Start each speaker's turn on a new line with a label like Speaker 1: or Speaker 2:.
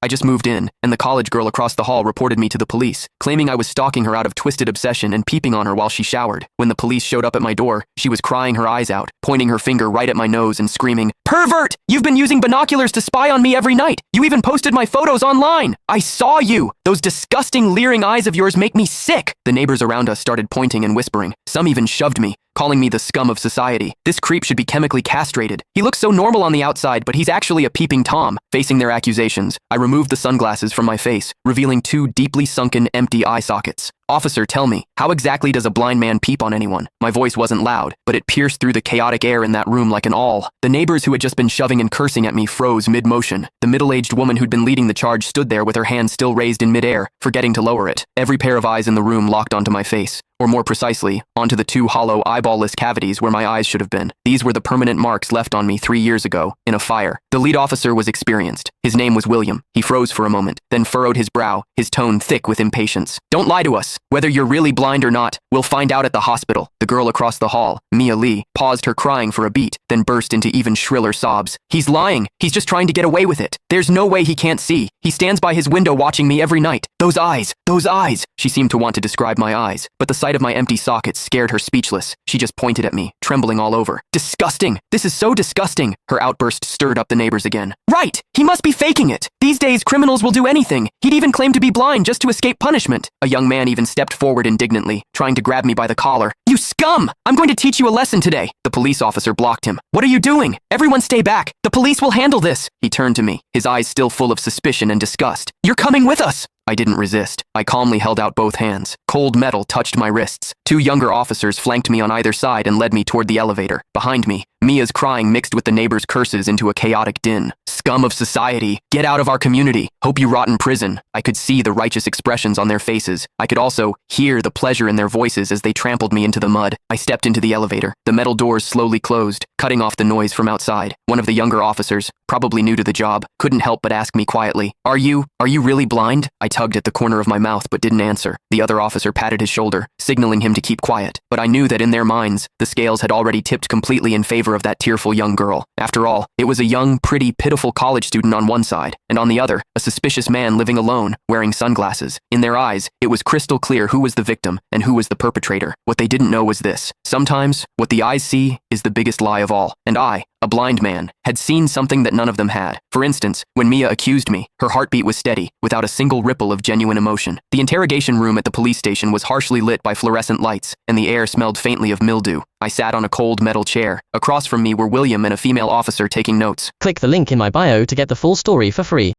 Speaker 1: I just moved in, and the college girl across the hall reported me to the police, claiming I was stalking her out of twisted obsession and peeping on her while she showered. When the police showed up at my door, she was crying her eyes out, pointing her finger right at my nose and screaming, "Pervert! You've been using binoculars to spy on me every night! You even posted my photos online! I saw you! Those disgusting, leering eyes of yours make me sick!" The neighbors around us started pointing and whispering. Some even shoved me, calling me the scum of society. This creep should be chemically castrated. He looks so normal on the outside, but he's actually a peeping Tom. Facing their accusations, I removed the sunglasses from my face, revealing two deeply sunken, empty eye sockets. "Officer, tell me, how exactly does a blind man peep on anyone?" My voice wasn't loud, but it pierced through the chaotic air in that room like an awl. The neighbors who had just been shoving and cursing at me froze mid-motion. The middle-aged woman who'd been leading the charge stood there with her hand still raised in mid-air, forgetting to lower it. Every pair of eyes in the room locked onto my face, or more precisely, onto the two hollow, eyeball-less cavities where my eyes should have been. These were the permanent marks left on me 3 years ago, in a fire. The lead officer was experienced. His name was William. He froze for a moment, then furrowed his brow, his tone thick with impatience. "Don't lie to us. Whether you're really blind or not, we'll find out at the hospital." The girl across the hall, Mia Lee, paused her crying for a beat, then burst into even shriller sobs. "He's lying. He's just trying to get away with it. There's no way he can't see. He stands by his window watching me every night. Those eyes, those eyes." She seemed to want to describe my eyes, but the sight of my empty sockets scared her speechless. She just pointed at me, trembling all over. "Disgusting! This is so disgusting!" Her outburst stirred up the neighbors again. "Right! He must be faking it! These days, criminals will do anything. He'd even claim to be blind just to escape punishment." A young man even stepped forward indignantly, trying to grab me by the collar. "You scum! I'm going to teach you a lesson today." The police officer blocked him. "What are you doing? Everyone stay back! The police will handle this!" He turned to me, his eyes still full of suspicion and disgust. "You're coming with us!" I didn't resist. I calmly held out both hands. Cold metal touched my wrists. Two younger officers flanked me on either side and led me toward the elevator. Behind me, Mia's crying mixed with the neighbors' curses into a chaotic din. "Scum of society! Get out of our community! Hope you rot in prison!" I could see the righteous expressions on their faces. I could also hear the pleasure in their voices as they trampled me into the mud. I stepped into the elevator. The metal doors slowly closed, cutting off the noise from outside. One of the younger officers, probably new to the job, couldn't help but ask me quietly, Are you really blind?" I tugged at the corner of my mouth but didn't answer. The other officer patted his shoulder, signaling him to keep quiet. But I knew that in their minds, the scales had already tipped completely in favor of that tearful young girl. After all, it was a young, pretty, pitiful college student on one side, and on the other, a suspicious man living alone, wearing sunglasses. In their eyes, it was crystal clear who was the victim and who was the perpetrator. What they didn't know was this. Sometimes, what the eyes see is the biggest lie of all. And I, a blind man, had seen something that none of them had. For instance, when Mia accused me, her heartbeat was steady, without a single ripple of genuine emotion. The interrogation room at the police station was harshly lit by fluorescent lights, and the air smelled faintly of mildew. I sat on a cold metal chair. Across from me were William and a female officer taking notes.
Speaker 2: Click the link in my bio to get the full story for free.